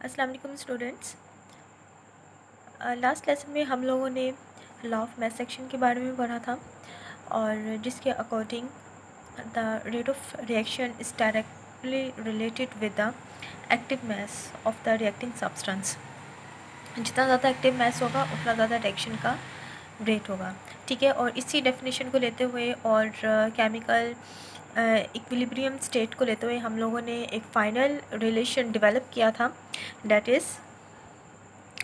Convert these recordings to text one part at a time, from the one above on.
अस्सलाम वालेकुम students. Last lesson में हम लोगों ने लॉ ऑफ मैस सेक्शन के बारे में पढ़ा था और जिसके according the rate of reaction is directly related with the active mass of the reacting substance. जितना ज़्यादा एक्टिव मैस होगा उतना ज़्यादा रिएक्शन का रेट होगा। ठीक है, और इसी डेफिनेशन को लेते हुए और केमिकल इक्विलिब्रियम स्टेट को लेते हुए हम लोगों ने एक फाइनल रिलेशन डेवलप किया था, that is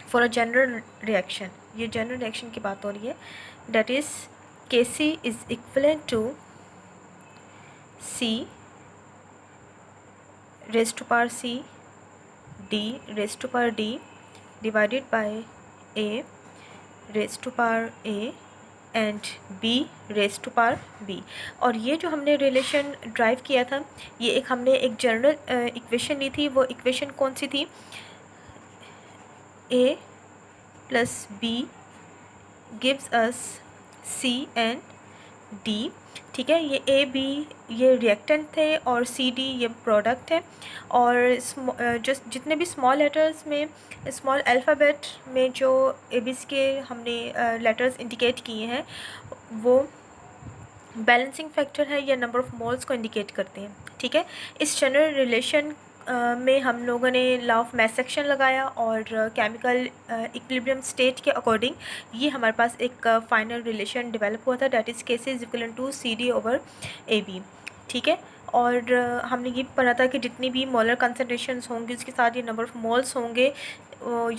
for a general reaction. ये जनरल रिएक्शन की बात हो रही है, that is Kc is equivalent to C raise to power C D raise to power D divided by A raise to power A and B raise to power B। और ये जो हमने relation drive किया था, ये एक हमने एक जनरल इक्वेशन ली थी। वो इक्वेशन कौन सी थी? A plus B gives us C and D। ठीक है, ये A B ये रिएक्टेंट थे और C D ये प्रोडक्ट है। और जस्ट जितने भी स्मॉल लेटर्स में, स्मॉल अल्फ़ाबेट में जो ABC के हमने लेटर्स इंडिकेट किए हैं, वो बैलेंसिंग फैक्टर है या नंबर ऑफ़ मोल्स को इंडिकेट करते हैं। ठीक है, इस जनरल रिलेशन में हम लोगों ने लॉ ऑफ मैस सेक्शन लगाया और केमिकल इक्विलिब्रियम स्टेट के अकॉर्डिंग ये हमारे पास एक फाइनल रिलेशन डेवलप हुआ था, that is Kc is equal to CD over AB। ठीक है, और हमने ये पढ़ा था कि जितनी भी मोलर कंसनट्रेशंस होंगी उसके साथ ये नंबर ऑफ़ मोल्स होंगे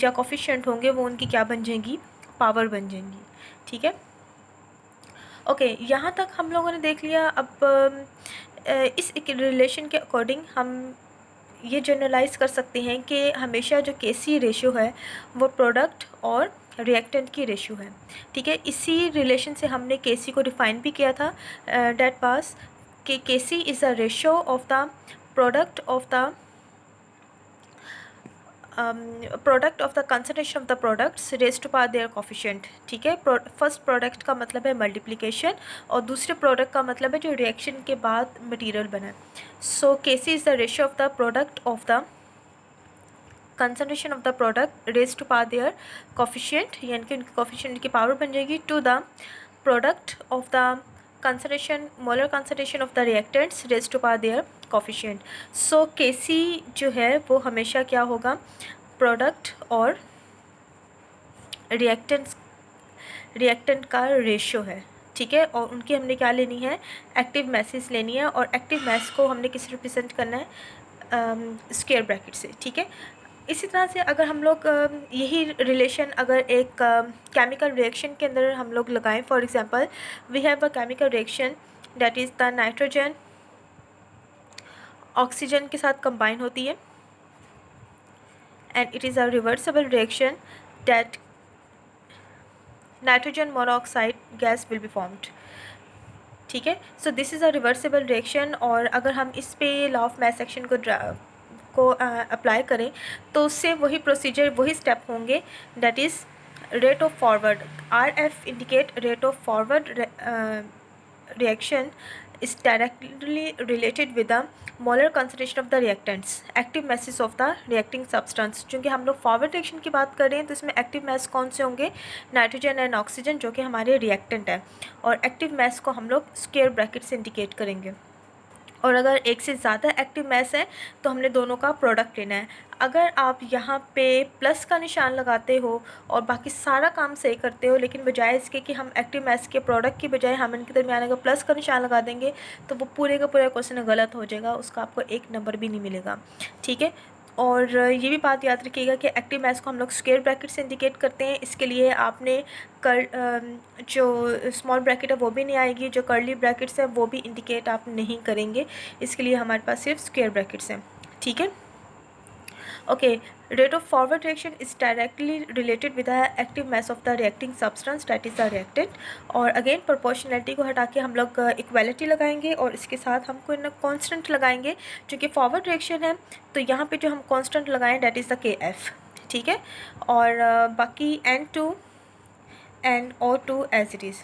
या कोफिशिएंट होंगे, वो उनकी क्या बन जाएंगी? पावर बन जाएंगी। ठीक है, ओके, यहाँ तक हम लोगों ने देख लिया। अब इस रिलेशन के अकॉर्डिंग हम ये जनरलाइज़ कर सकते हैं कि हमेशा जो Kc रेशियो है वो प्रोडक्ट और रिएक्टेंट की रेशियो है। ठीक है, इसी रिलेशन से हमने Kc को डिफ़ाइन भी किया था, डेट पास कि Kc is a ratio of the product of the product of the concentration of the products raise to power their coefficient. ठीक है, फर्स्ट प्रोडक्ट का मतलब है मल्टीप्लिकेशन और दूसरे प्रोडक्ट का मतलब है जो रिएक्शन के बाद मटेरियल बना है। So Kc is the ratio of the product of the concentration of the product raise to power their coefficient, यानी कि उनकी कोफिशिएंट की पावर बन जाएगी, to the product of the concentration molar concentration of the reactants raise to power their coefficient. So Kc जो है वो हमेशा क्या होगा? प्रोडक्ट और रिएक्टेंट का रेशियो है। ठीक है, और उनकी हमने क्या लेनी है? एक्टिव मैसेज लेनी है, और एक्टिव मैस को हमने किस रिप्रेजेंट करना है? स्क्वायर ब्रैकेट से। ठीक है, इसी तरह से अगर हम लोग यही रिलेशन अगर एक केमिकल रिएक्शन के अंदर हम लोग लगाएं, for example we have a chemical reaction that is the nitrogen oxygen के साथ कंबाइन होती है and it is a reversible reaction that nitrogen monoxide gas will be formed. ठीक है, so this is a reversible reaction. और अगर हम इस पे लॉ ऑफ मैस सेक्शन को अप्लाई करें तो उससे वही प्रोसीजर, वही स्टेप होंगे, that is rate of forward. RF indicate rate of forward reaction is directly related with the molar concentration of the reactants, active masses of the reacting substance। चूँकि हम लोग फॉरवर्ड रिएक्शन की बात कर रहे हैं तो इसमें एक्टिव मैस कौन से होंगे? नाइट्रोजन एंड ऑक्सीजन, जो कि हमारे रिएक्टेंट है, और एक्टिव मैस को हम लोग स्क्वायर ब्रैकेट से इंडिकेट करेंगे। और अगर एक से ज़्यादा एक्टिव मैस है तो हमने दोनों का प्रोडक्ट लेना है। अगर आप यहाँ पे प्लस का निशान लगाते हो और बाकी सारा काम सही करते हो, लेकिन बजाय इसके कि हम एक्टिव मैस के प्रोडक्ट की बजाय हम इनके दरमियान अगर प्लस का निशान लगा देंगे तो वो पूरे का पूरा क्वेश्चन गलत हो जाएगा, उसका आपको एक नंबर भी नहीं मिलेगा। ठीक है, और ये भी बात याद रखिएगा कि एक्टिव मैस को हम लोग स्क्वायर ब्रैकेट से इंडिकेट करते हैं। इसके लिए आपने जो स्मॉल ब्रैकेट है वो भी नहीं आएगी, जो कर्ली ब्रैकेट्स है वो भी इंडिकेट आप नहीं करेंगे, इसके लिए हमारे पास सिर्फ स्क्वायर ब्रैकेट्स हैं। ठीक है, okay, rate of forward reaction is directly related with the active mass of the reacting substance that is the reactant. और अगेन प्रोपोर्शनैलिटी को हटा के हम लोग इक्वालिटी लगाएंगे और इसके साथ हम कोई ना कॉन्स्टेंट लगाएंगे। चूँकि फॉरवर्ड रिएक्शन है तो यहाँ पे जो हम कॉन्स्टेंट लगाएं दैट इज़ द KF। ठीक है, और बाकी N2 and O2 as it is।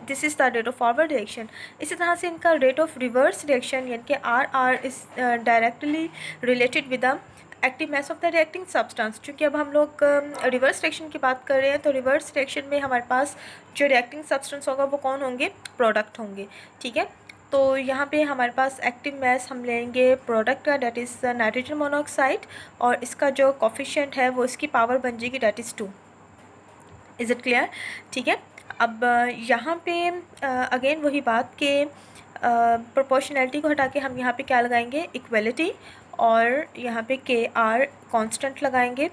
This is the rate of forward reaction. इसी तरह से इनका रेट ऑफ रिवर्स रिएक्शन यानी कि RR is directly related with the active mass of the reacting substance. चूँकि अब हम लोग रिवर्स रिएक्शन की बात कर रहे हैं, तो रिवर्स रिएक्शन में हमारे पास जो रिएक्टिंग सब्सटेंस होगा वो कौन होंगे, प्रोडक्ट होंगे। ठीक है, तो यहाँ पे हमारे पास एक्टिव मास हम लेंगे प्रोडक्ट का, डेट इज़ नाइट्रोजन मोनोऑक्साइड, और इसका जो कोफिशिएंट है वो इसकी पावर बन जाएगी, that is 2। Is it clear? ठीक है, अब यहाँ पे अगेन वही बात कि प्रोपोर्शनैलिटी को हटा के हम यहाँ पे क्या लगाएंगे, इक्वलिटी, और यहाँ पे के आर कॉन्स्टेंट लगाएंगे,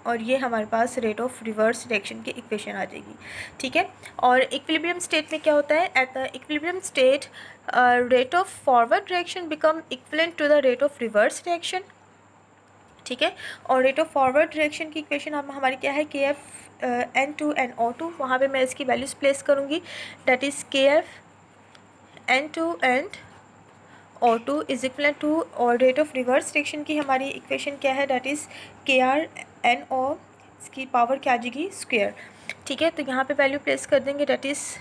और ये हमारे पास रेट ऑफ रिवर्स रिएक्शन की इक्वेशन आ जाएगी। ठीक है, और इक्विलिब्रियम स्टेट में क्या होता है, at the equilibrium state rate of forward reaction become equivalent to the rate of reverse reaction. ठीक है, और रेट ऑफ फॉरवर्ड रिएक्शन की इक्वेशन अब हमारी क्या है, के एफ N2NO2, वहाँ पे मैं इसकी वैल्यूज़ प्लेस करूँगी, that is K F N2NO2 is equal to, और रेट ऑफ रिवर्स रिएक्शन की हमारी इक्वेशन क्या है, डेट इज़ KRNO, इसकी पावर क्या आ जाएगी, स्क्वेयर। ठीक है, तो यहाँ पे वैल्यू प्लेस कर देंगे, date is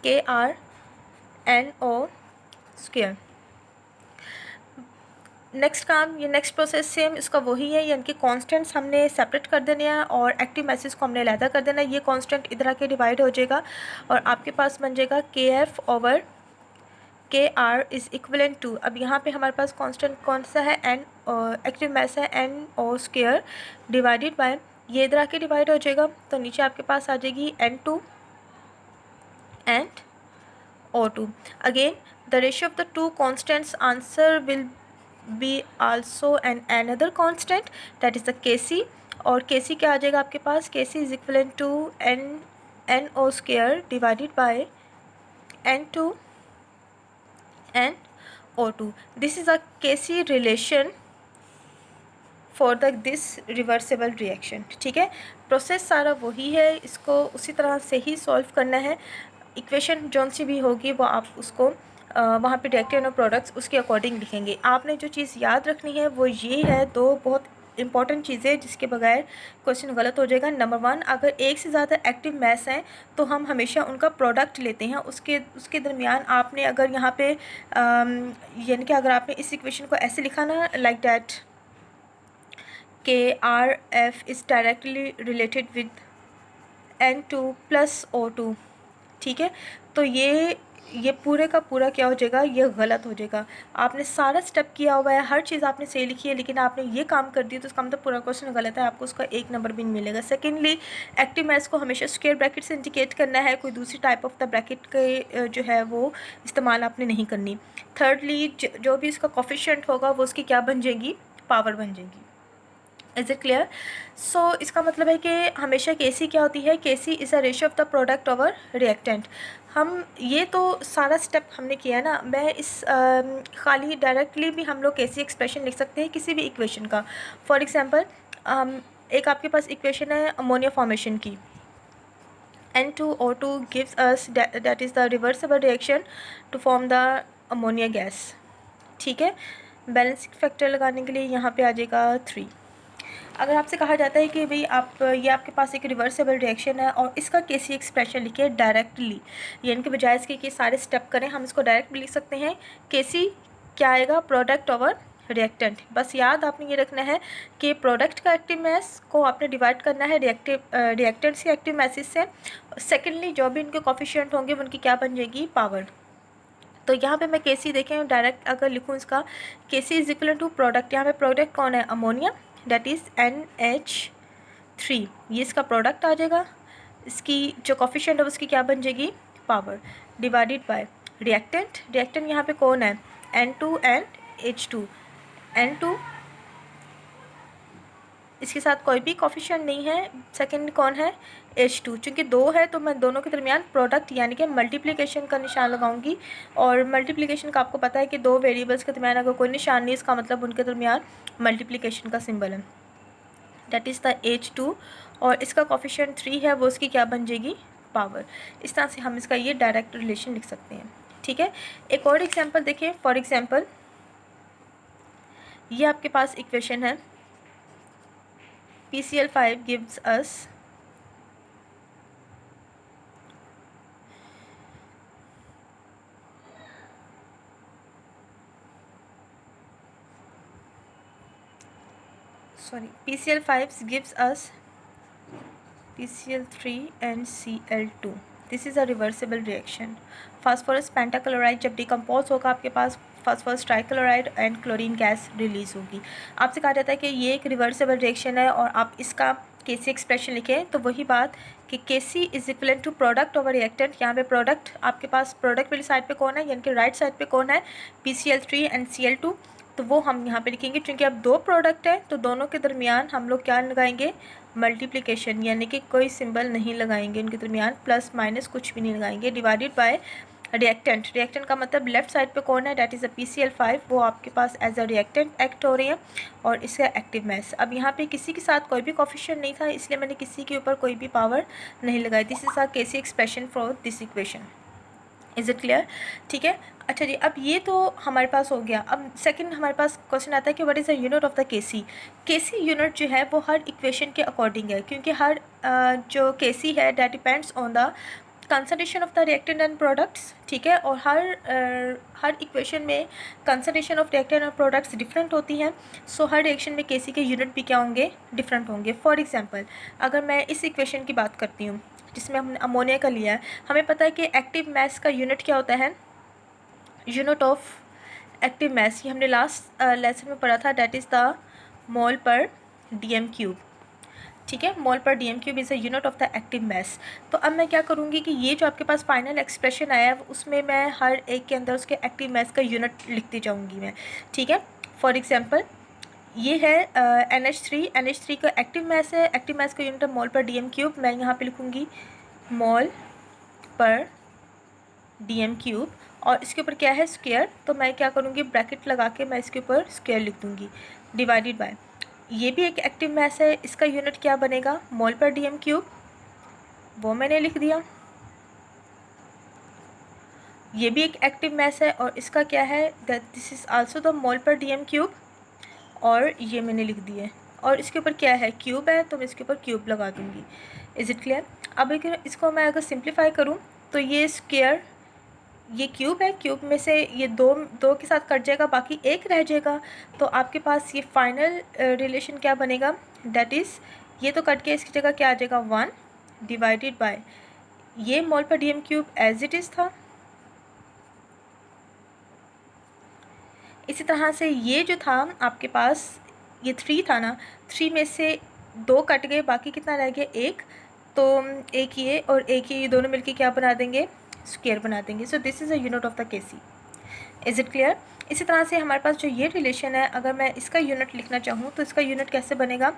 KRNO square. Next काम, ये नेक्स्ट प्रोसेस सेम इसका वही है, यानी कि कॉन्स्टेंट्स हमने सेपरेट कर देने हैं और एक्टिव मैसेज को हमने अलहदा कर देना है। ये कांस्टेंट इधर आके डिवाइड हो जाएगा और आपके पास बन जाएगा K F over K R is equivalent to, अब यहाँ पे हमारे पास कांस्टेंट कौन सा है, एन, एक्टिव मैस है N O square divided by, ये इधर आके डिवाइड हो जाएगा, तो नीचे आपके पास आ जाएगी N2 and O2। Again the ratio of the two constants answer will be also another constant, that is the Kc, और Kc क्या आ जाएगा आपके पास, Kc is equivalent to NO square divided by N2 and O2। this is a Kc relation for the this reversible reaction. ठीक है, process सारा वही है, इसको उसी तरह से ही सॉल्व करना है। इक्वेशन जौन सी भी होगी वो आप उसको वहाँ पे रिएक्टेंट और प्रोडक्ट्स उसके अकॉर्डिंग लिखेंगे। आपने जो चीज़ याद रखनी है वो ये है, दो बहुत इंपॉर्टेंट चीज़ें जिसके बगैर क्वेश्चन गलत हो जाएगा। नंबर 1, अगर एक से ज़्यादा एक्टिव मैस हैं तो हम हमेशा उनका प्रोडक्ट लेते हैं, उसके दरमियान आपने अगर यहाँ पे यानी कि अगर आपने इस इक्वेशन को ऐसे लिखा ना, like that KRF is directly related with N2 plus O2। ठीक है, तो ये पूरे का पूरा क्या हो जाएगा, ये गलत हो जाएगा। आपने सारा स्टेप किया हुआ है, हर चीज़ आपने सही लिखी है, लेकिन आपने ये काम कर दिया तो उसका मतलब पूरा क्वेश्चन गलत है, आपको उसका 1 नंबर भी नहीं मिलेगा। सेकेंडली, एक्टिव मैथ्स को हमेशा स्क्वायर ब्रैकेट से इंडिकेट करना है, कोई दूसरी टाइप ऑफ द ब्रैकेट के जो है वो इस्तेमाल आपने नहीं करनी। थर्डली, जो भी इसका कोफिशिएंट होगा वो उसकी क्या बन जाएगी, पावर बन जाएगी। Is it clear? सो इसका मतलब है कि हमेशा Kc क्या होती है, Kc is a ratio of the product over reactant. हम ये तो सारा स्टेप हमने किया ना, मैं इस खाली डायरेक्टली भी हम लोग Kc एक्सप्रेशन लिख सकते हैं किसी भी इक्वेशन का। फॉर एग्जांपल एक आपके पास इक्वेशन है अमोनिया फॉर्मेशन की, N2O2 gives us that is the reversible reaction to form the ammonia gas। ठीक है, बैलेंसिंग फैक्टर लगाने के लिए यहाँ पे आ जाएगा 3। अगर आपसे कहा जाता है कि भाई आप ये आपके पास एक रिवर्सेबल रिएक्शन है और इसका Kc एक्सप्रेशन लिखिए डायरेक्टली, यानी कि बजाय इसके कि सारे स्टेप करें हम इसको डायरेक्ट भी लिख सकते हैं। Kc क्या आएगा, प्रोडक्ट ओवर रिएक्टेंट। बस याद आपने ये रखना है कि प्रोडक्ट का एक्टिव मैस को आपने डिवाइड करना है रिएक्टेंट्स के एक्टिव मैसेज से। सेकेंडली, जो भी इनके कोफिशिएंट होंगे उनकी क्या बन जाएगी, पावर। तो यहाँ पे मैं Kc देखें डायरेक्ट अगर लिखूँ इसका, Kc is equal to product, यहाँ पे प्रोडक्ट कौन है, अमोनिया, डेट इज़ NH3, ये इसका प्रोडक्ट आ जाएगा। इसकी जो कोफिशिएंट है उसकी क्या बन जाएगी, पावर, डिवाइडेड बाय रिएक्टेंट यहाँ पे कौन है, N2 एंड H2। N2 इसके साथ कोई भी कोफिशिएंट नहीं है, सेकंड कौन है, H2। चूँकि 2 है तो मैं दोनों के दरमियान प्रोडक्ट यानी कि मल्टीप्लिकेशन का निशान लगाऊंगी, और मल्टीप्लिकेशन का आपको पता है कि 2 वेरिएबल्स के दरमियान अगर कोई निशान नहीं, इसका मतलब उनके दरमियान मल्टीप्लिकेशन का सिंबल है, डेट इज़ द H2, और इसका कोफिशिएंट 3 है, वो उसकी क्या बन जाएगी, पावर। इस तरह से हम इसका ये डायरेक्ट रिलेशन लिख सकते हैं। ठीक है, एक और एग्जाम्पल देखें। फॉर एग्जाम्पल, ये आपके पास इक्वेशन है, PCl5 gives us PCl5 gives us PCl3 and Cl2. This is a reversible reaction. Phosphorus pentachloride जब डिकम्पोज होगा आपके पास phosphorus trichloride and chlorine gas release होगी. आपसे कहा जाता है कि ये एक रिवर्सिबल रिएक्शन है और आप इसका Kc एक्सप्रेशन लिखें तो वही बात कि Kc is equivalent to product over reactant. यहाँ पे प्रोडक्ट आपके पास प्रोडक्ट वाली साइड पे कौन है, यानी कि राइट साइड पे कौन है, PCl3 एंड Cl2. तो वो हम यहाँ पे लिखेंगे. क्योंकि अब दो प्रोडक्ट है तो दोनों के दरमियान हम लोग क्या लगाएंगे, मल्टीप्लिकेशन, यानी कि कोई सिंबल नहीं लगाएंगे उनके दरमियान, प्लस माइनस कुछ भी नहीं लगाएंगे. Divided by reactant. रिएक्टेंट का मतलब लेफ्ट साइड पे कौन है, डैट इज़ अ PCl5. वो आपके पास एज अ रिएक्टेंट एक्ट हो रही है और इसका एक्टिव मास. अब यहाँ पे किसी के साथ कोई भी कोफिशिएंट नहीं था, इसलिए मैंने किसी के ऊपर कोई भी पावर नहीं लगाई. This is a Kc expression for this equation. Is it clear? ठीक है. अच्छा जी, अब ये तो हमारे पास हो गया. अब सेकंड हमारे पास क्वेश्चन आता है कि what is the unit of the Kc. Kc unit जो है वो हर इक्वेशन के अकॉर्डिंग है, क्योंकि हर जो Kc है that depends on the concentration of the reactant and products. ठीक है. और हर इक्वेशन में concentration of reactant and products different होती हैं. सो हर रिएक्शन में Kc के यूनिट भी क्या होंगे, डिफरेंट होंगे. फॉर एग्जांपल अगर मैं इस इक्वेशन की बात करती हूँ जिसमें हमने अमोनिया का लिया है, हमें पता है कि एक्टिव मास का यूनिट क्या होता है, यूनिट ऑफ एक्टिव मास, ये हमने लास्ट लेसन में पढ़ा था, that is the mole per DM cube. ठीक है. मोल per DM cube is a unit of the active मास. तो अब मैं क्या करूँगी कि ये जो आपके पास फाइनल एक्सप्रेशन आया है उसमें मैं हर एक के अंदर उसके एक्टिव मास का यूनिट लिखती जाऊँगी मैं. ठीक है. फॉर एग्जांपल ये है NH3 का एक्टिव मास है. एक्टिव मास का यूनिट है मोल पर DM क्यूब. मैं यहाँ पे लिखूँगी मोल पर DM क्यूब और इसके ऊपर क्या है, स्क्वायर. तो मैं क्या करूँगी, ब्रैकेट लगा के मैं इसके ऊपर स्क्वायर लिख दूँगी. डिवाइडेड बाय, ये भी एक एक्टिव मास है, इसका यूनिट क्या बनेगा, मोल पर DM क्यूब. वो मैंने लिख दिया. ये भी एक एक्टिव मास है और इसका क्या है, this is also the mole per DM cube. और ये मैंने लिख दिया है. और इसके ऊपर क्या है, क्यूब है, तो मैं इसके ऊपर क्यूब लगा दूँगी. Is it clear? अब इसको मैं अगर सिंप्लीफाई करूँ तो ये स्क्वायर, ये क्यूब है, क्यूब में से ये दो के साथ कट जाएगा, बाकी एक रह जाएगा. तो आपके पास ये फाइनल रिलेशन क्या बनेगा, डैट इज़ ये तो कट के इसकी जगह क्या आ जाएगा, 1 डिवाइडेड बाय ये mole per DM cube as it is था. इसी तरह से ये जो था आपके पास, ये 3 था ना, 3 में से 2 कट गए, बाकी कितना रह गया, 1. तो एक ये और एक ये दोनों मिलके क्या बना देंगे, स्क्वायर बना देंगे. So this is a unit of the Kc. Is it clear? इसी तरह से हमारे पास जो ये रिलेशन है, अगर मैं इसका यूनिट लिखना चाहूँ तो इसका यूनिट कैसे बनेगा.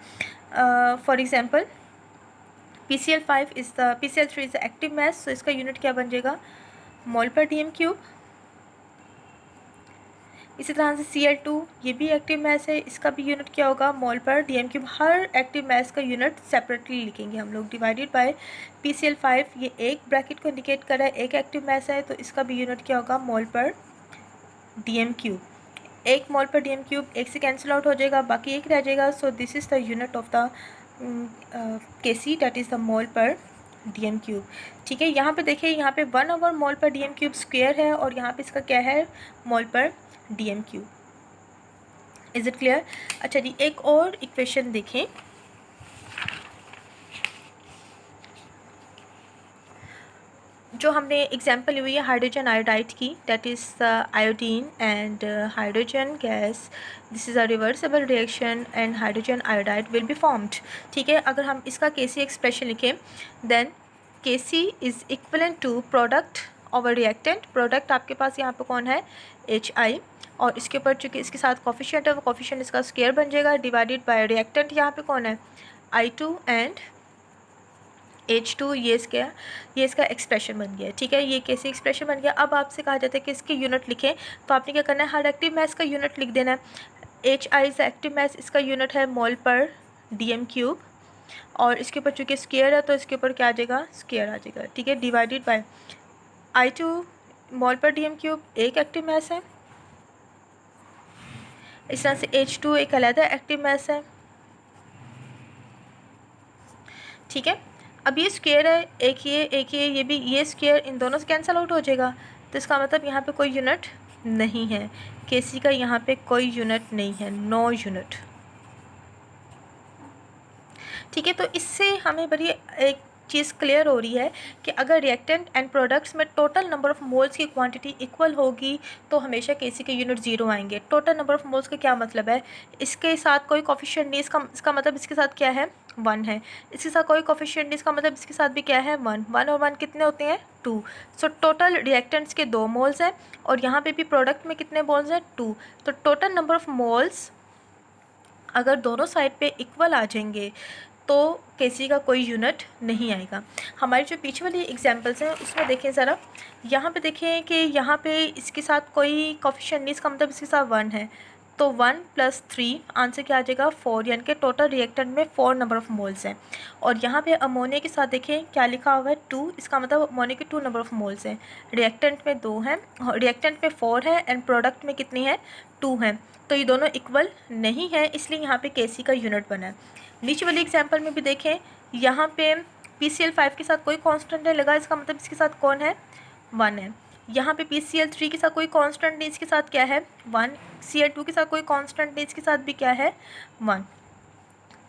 For example PCl3 is the active mass. So इसका यूनिट क्या बन जाएगा, मोल पर DM क्यूब. इसी तरह से Cl2 ये भी एक्टिव मास है, इसका भी यूनिट क्या होगा, मोल पर DM क्यूब. हर एक्टिव मास का यूनिट सेपरेटली लिखेंगे हम लोग. डिवाइडेड बाय PCl5, ये एक ब्रैकेट को इंडिकेट कर रहा है, एक एक्टिव मास है, तो इसका भी यूनिट क्या होगा, मोल पर DM क्यूब. एक मोल पर DM क्यूब एक से कैंसिल आउट हो जाएगा, बाकी एक रह जाएगा. So this is the unit of the Kc, that is the mole per DM cube. ठीक है. यहाँ पे देखिए, यहाँ पे 1 ओवर मोल पर DM क्यूब स्क्वायर है और यहाँ पे इसका क्या है, मोल per DM cube. Is it clear? अच्छा जी, एक और इक्वेशन देखें. जो हमने एग्जाम्पल हुई है हाइड्रोजन आयोडाइड की, that is iodine and hydrogen gas. This is a reversible reaction and hydrogen iodide will be formed. ठीक है. अगर हम इसका Kc एक्सप्रेशन लिखें, then Kc is equivalent to product over reactant. Product आपके पास यहाँ पे कौन है, Hi, और इसके ऊपर चूँकि इसके साथ कोफिशिएंट है, वो कोफिशिएंट इसका स्क्वायर बन जाएगा. डिवाइडेड बाय रिएक्टेंट यहाँ पे कौन है, I2 एंड H2. ये इसका एक्सप्रेशन बन गया. ठीक है. ये कैसे एक्सप्रेशन बन गया. अब आपसे कहा जाता है कि इसके यूनिट लिखें, तो आपने क्या करना है, हर एक्टिव मास का यूनिट लिख देना है. Hi इज़ एक्टिव मास, इसका यूनिट है मोल पर DM क्यूब. और इसके ऊपर चूँकि स्क्वायर है तो इसके ऊपर क्या आ जाएगा, स्क्वायर आ जाएगा. ठीक है. Divided by I2 mole per DM cube एक एक्टिव मास है. इस तरह से H2 एक अलग एक्टिव मास है. ठीक है. अब ये स्क्वायर है, एक ये भी, ये स्क्वायर इन दोनों से कैंसिल आउट हो जाएगा. तो इसका मतलब यहाँ पे कोई यूनिट नहीं है, Kc का यहाँ पे कोई यूनिट नहीं है, नो यूनिट. ठीक है, तो इससे हमें बड़ी एक चीज़ क्लियर हो रही है कि अगर रिएक्टेंट एंड प्रोडक्ट्स में टोटल नंबर ऑफ मोल्स की क्वांटिटी इक्वल होगी तो हमेशा केसी के यूनिट ज़ीरो आएंगे। टोटल नंबर ऑफ मोल्स का क्या मतलब है, इसके साथ कोई कोफिशिएंट नहीं, इसका मतलब इसके साथ क्या है, 1 है। इसके साथ कोई कोफिशिएंट नहीं, इसका मतलब इसके साथ भी क्या है, 1। 1 और 1 कितने होते हैं, 2। सो टोटल रिएक्टेंट्स के 2 मोल्स हैं और यहाँ पे भी प्रोडक्ट में कितने मोल्स हैं, 2। तो टोटल नंबर ऑफ मोल्स अगर दोनों साइड पे इक्वल आ जाएंगे तो केसी का कोई यूनिट नहीं आएगा। हमारी जो पीछे वाली एग्जांपल्स हैं उसमें देखें ज़रा, यहाँ पे देखें कि यहाँ पे इसके साथ कोई कोफिशिएंट नहीं, इसका मतलब इसके साथ 1 है, तो 1 + 3 आंसर क्या आ जाएगा, 4, यानी कि टोटल रिएक्टेंट में 4 नंबर ऑफ मोल्स हैं। और यहाँ पे अमोनिया के साथ देखें क्या लिखा हुआ है, 2, इसका मतलब अमोनिया के 2 नंबर ऑफ मोल्स हैं। रिएक्टेंट में 2 हैं, रिएक्टेंट में 4 है एंड प्रोडक्ट में कितनी है, 2 हैं। तो ये दोनों इक्वल नहीं है, इसलिए यहाँ पे केसी का यूनिट बना है। नीचे वाली एग्जांपल में भी देखें, यहाँ पे PCl5 के साथ कोई कांस्टेंट नहीं लगा, इसका मतलब इसके साथ कौन है, 1 है। यहाँ पे PCl3 के साथ कोई कांस्टेंट नहीं, इसके साथ क्या है, 1। Cl2 के साथ कोई कांस्टेंट नहीं, इसके साथ भी क्या है, 1।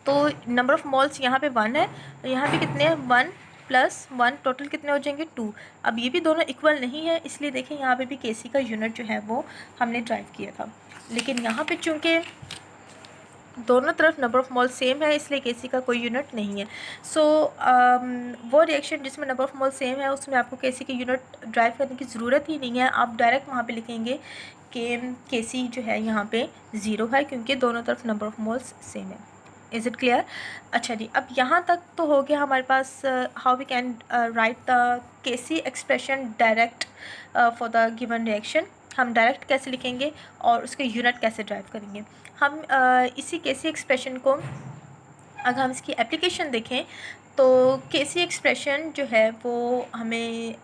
तो नंबर ऑफ मोल्स यहाँ पे 1 है, यहाँ पे कितने हैं, 1 + 1 टोटल कितने हो जाएंगे, 2। अब ये भी दोनों इक्वल नहीं है, इसलिए देखें यहाँ पे भी केसी का यूनिट जो है वो हमने ड्राइव किया था। लेकिन यहाँ पे चूँकि दोनों तरफ नंबर ऑफ मोल सेम है इसलिए केसी का कोई यूनिट नहीं है। सो वो रिएक्शन जिसमें नंबर ऑफ मोल सेम है उसमें आपको केसी के यूनिट ड्राइव करने की ज़रूरत ही नहीं है, आप डायरेक्ट वहाँ पे लिखेंगे कि केसी जो है यहाँ पे 0 है क्योंकि दोनों तरफ नंबर ऑफ मोल्स सेम है। Is it clear? अच्छा जी, अब यहाँ तक तो हो गया हमारे पास how we can write the KC expression direct for the given reaction. हम डायरेक्ट कैसे लिखेंगे और उसके यूनिट कैसे ड्राइव करेंगे। हम इसी केसी एक्सप्रेशन को अगर हम इसकी एप्लीकेशन देखें तो केसी एक्सप्रेशन जो है वो हमें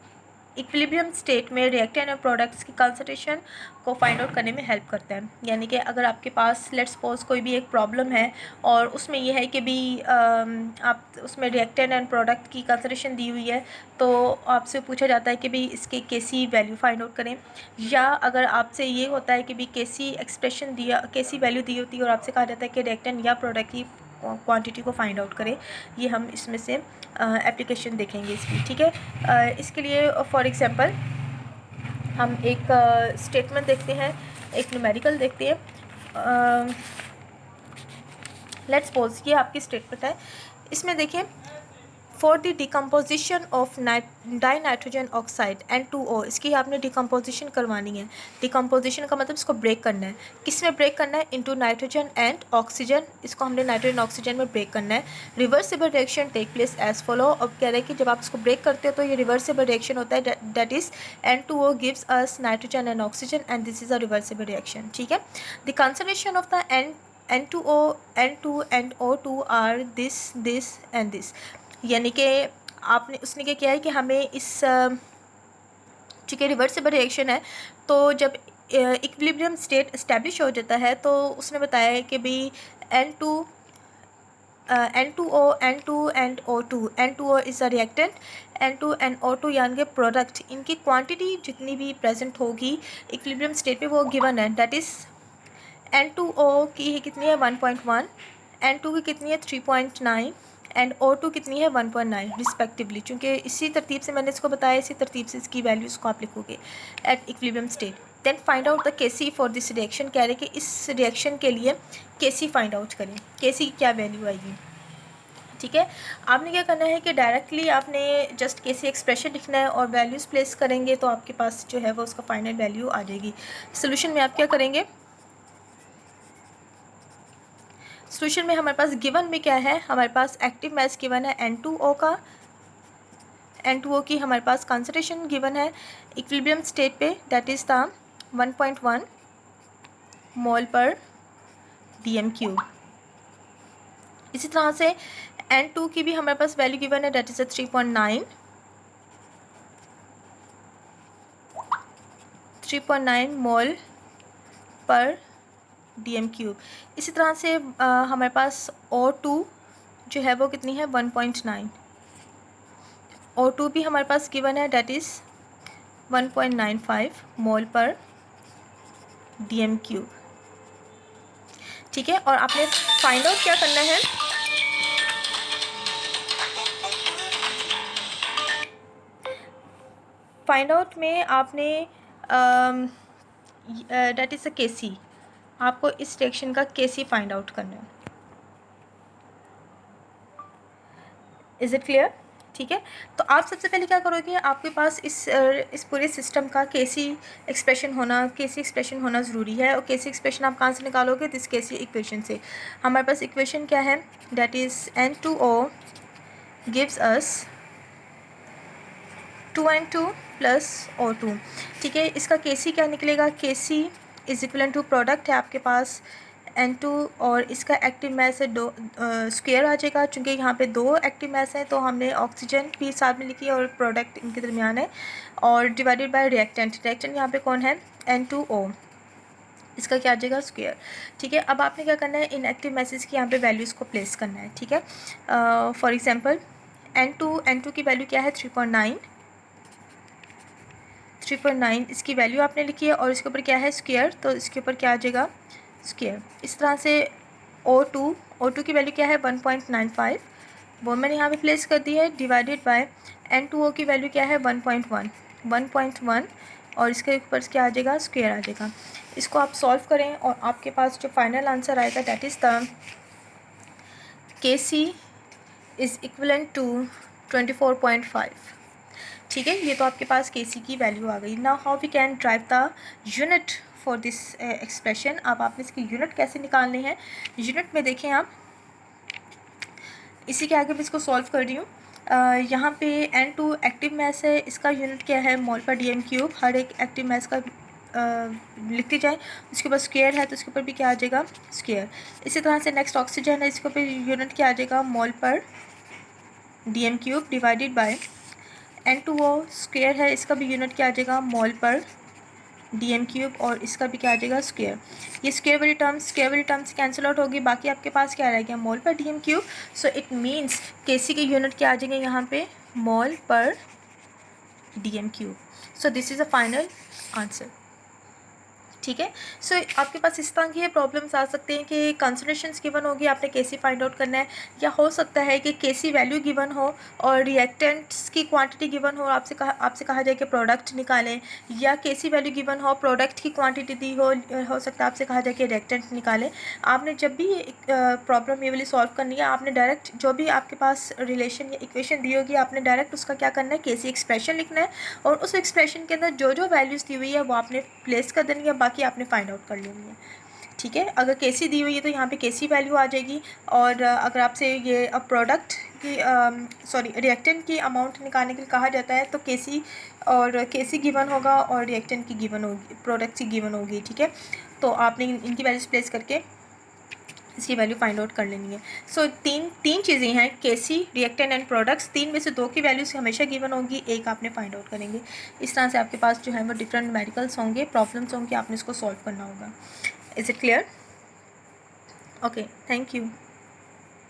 इक्विलिब्रियम स्टेट में रिएक्टेंट और प्रोडक्ट्स की कंसंट्रेशन को फाइंड आउट करने में हेल्प करता है। यानी कि अगर आपके पास लेट्स सपोज कोई भी एक प्रॉब्लम है और उसमें यह है कि भी आप उसमें रिएक्टेंट एंड प्रोडक्ट की कंसंट्रेशन दी हुई है तो आपसे पूछा जाता है कि भाई इसके केसी वैल्यू फाइंड आउट करें, या अगर आपसे ये होता है कि भी केसी एक्सप्रेशन दिया, केसी वैल्यू दी होती है और आपसे कहा जाता है कि रिएक्टेंट या प्रोडक्ट की क्वांटिटी को फाइंड आउट करें। ये हम इसमें से एप्लीकेशन देखेंगे इसकी, ठीक है। इसके लिए फॉर एग्जांपल हम एक स्टेटमेंट देखते हैं, एक न्यूमेरिकल देखते हैं। लेट्स सपोज ये आपकी स्टेटमेंट है, इसमें देखिए for the decomposition of die nitrogen oxide N2O, इसकी आपने डिकम्पोजिशन करवानी है। डिकम्पोजिशन का मतलब इसको ब्रेक करना है, किस में ब्रेक करना है, इनटू नाइट्रोजन एंड ऑक्सीजन, इसको हमने नाइट्रोजन ऑक्सीजन में ब्रेक करना है। Reversible reaction take place as follow. अब कह रहे हैं कि जब आप इसको ब्रेक करते हो तो ये रिवर्सिबल रिएक्शन होता है, that is N2O gives us nitrogen and oxygen and this is a reversible reaction, ठीक है। The concentration of the N2O, N2 and O2 are this and this, यानी कि आपने उसने क्या किया है कि हमें इस चूँकि रिवर्सिबल रिएक्शन है तो जब इक्विलिब्रियम स्टेट इस्टेब्लिश हो जाता है तो उसने बताया है कि भाई N2O, N2 and O2, N2O is a reactant, N2 and O2 यानी कि प्रोडक्ट, इनकी क्वांटिटी जितनी भी प्रेजेंट होगी इक्विलिब्रियम स्टेट पे वो गिवन है, दैट इज़ N2O की कितनी है 1.1, N2 की कितनी है 3.9 एंड O2 कितनी है 1.9 रिस्पेक्टिवली। चूँकि इसी तरतीब से मैंने इसको बताया, इसी तरतीब से इसकी वैल्यूज़ को आप लिखोगे at equilibrium state. Then find out the KC for this reaction, कह रहे कि इस रिएक्शन के लिए केसी फाइंड आउट करें, केसी की क्या वैल्यू आएगी, ठीक है। आपने क्या करना है कि डायरेक्टली आपने जस्ट केसी एक्सप्रेशन लिखना है और वैल्यूज़ प्लेस करेंगे तो आपके पास जो है वो उसका फाइनल वैल्यू आ जाएगी। सोल्यूशन में आप क्या करेंगे, सोल्यूशन में हमारे पास गिवन में क्या है, हमारे पास एक्टिव मैस गिवन है N2O का, N2O की हमारे पास कंसंट्रेशन गिवन है इक्विलिब्रियम स्टेट पे, दैट इज़ द 1.1 मोल पर DM³। इसी तरह से N2 की भी हमारे पास वैल्यू गिवन है, दैट इज़ 3.9 मोल पर DM³। इसी तरह से हमारे पास O2 जो है वो कितनी है 1.9, O2 भी हमारे पास गिवन है, डैट इज़ 1.95 मोल पर DM³, ठीक है। और आपने फाइंड आउट क्या करना है, फाइंड आउट में आपने डेट इज़ अ केसी, आपको इस रिएक्शन का केसी फाइंड आउट करना है। Is it clear? ठीक है, तो आप सबसे पहले क्या करोगे, आपके पास इस पूरे सिस्टम का केसी एक्सप्रेशन होना ज़रूरी है। और केसी एक्सप्रेशन आप कहाँ से निकालोगे, दिस केसी इक्वेशन से। हमारे पास इक्वेशन क्या है, that is N2O gives us 2N2 plus O2। ठीक है, इसका केसी क्या निकलेगा, केसी इज इक्वल टू प्रोडक्ट है आपके पास N2 और इसका एक्टिव मास है 2 स्क्वायर आ जाएगा। चूँकि यहाँ पे 2 एक्टिव मास हैं तो हमने ऑक्सीजन भी साथ में लिखी है और प्रोडक्ट इनके दरमियान है, और डिवाइडेड बाय रिएक्टेंट यहाँ पे कौन है, N2O, इसका क्या आ जाएगा, स्क्वायर। ठीक है, अब आपने क्या करना है, इन एक्टिव मैसेज की यहाँ पे वैल्यूज़ को प्लेस करना है। ठीक है, फॉर एग्जांपल N2 की वैल्यू क्या है, 3.9 इसकी वैल्यू आपने लिखी है, और इसके ऊपर क्या है, स्क्वायर, तो इसके ऊपर क्या आ जाएगा, स्क्वायर। इस तरह से O2 की वैल्यू क्या है, 1.95, वो मैंने यहाँ पे प्लेस कर दी है, डिवाइडेड बाय N2O की वैल्यू क्या है, 1.1, और इसके ऊपर क्या आ जाएगा, स्क्वायर आ जाएगा। इसको आप सॉल्व करें और आपके पास जो फाइनल आंसर आएगा, that is the KC is equivalent to 24.5। ठीक है, ये तो आपके पास केसी की वैल्यू आ गई। Now how we can drive the unit for this expression. अब आपने इसकी यूनिट कैसे निकालने हैं, यूनिट में देखें आप, इसी के आगे मैं इसको सॉल्व कर रही हूँ। यहाँ पे N2 एक्टिव मास है, इसका यूनिट क्या है, मोल पर DM³। हर एक एक्टिव मास का लिखते जाए, उसके ऊपर स्क्वायर है तो उसके ऊपर भी क्या आ जाएगा, स्क्वायर। इसी तरह से नेक्स्ट ऑक्सीजन है, इसके ऊपर यूनिट क्या आ जाएगा, मोल पर DM³ divided by N2O square है, इसका भी यूनिट क्या आ जाएगा, मोल पर DM³, और इसका भी क्या आ जाएगा, स्क्वायर। ये स्क्वायर वाली टर्म्स कैंसिल आउट होगी, बाकी आपके पास क्या रह गया, मोल पर DM³। सो इट मीन्स केसी के यूनिट क्या आ जाएंगे यहाँ पे, मोल पर DM³। So this is a final answer. ठीक है, सो आपके पास इस तरह की प्रॉब्लम्स आ सकते हैं कि कंसंट्रेशंस गिवन होगी, आपने केसी फाइंड आउट करना है, या हो सकता है कि केसी वैल्यू गिवन हो और रिएक्टेंट्स की क्वांटिटी गिवन हो, आपसे कहा जाए कि प्रोडक्ट निकालें, या केसी वैल्यू गिवन हो, प्रोडक्ट की क्वांटिटी दी हो सकता है आपसे कहा जाए कि रिएक्टेंट निकालें। आपने जब भी प्रॉब्लम ये वाली सॉल्व करनी है, आपने डायरेक्ट जो भी आपके पास रिलेशन या इक्वेशन दी होगी, आपने डायरेक्ट उसका क्या करना है, केसी एक्सप्रेशन लिखना है, और उस एक्सप्रेशन के अंदर जो जो वैल्यूज़ दी हुई है वो आपने प्लेस कर देनी है, बाकी आपने फाइंड आउट कर लेनी है। ठीक है, अगर केसी दी हुई है तो यहाँ पे केसी वैल्यू आ जाएगी, और अगर आपसे ये प्रोडक्ट की रिएक्टेंट की अमाउंट निकालने के लिए कहा जाता है तो केसी गिवन होगा और रिएक्टेंट की गिवन होगी, प्रोडक्ट की गिवन होगी। ठीक है, तो आपने इनकी वैल्यूज प्लेस करके इसकी वैल्यू फाइंड आउट कर लेनी है। सो तीन चीज़ें हैं, केसी, रिएक्टेंट एंड प्रोडक्ट्स, तीन में से 2 की वैल्यूज हमेशा गिवन होगी, एक आपने फाइंड आउट करेंगे। इस तरह से आपके पास जो है वो डिफरेंट न्यूमेरिकल्स होंगे, प्रॉब्लम्स होंगे, आपने इसको सॉल्व करना होगा। Is it clear? Okay, thank you.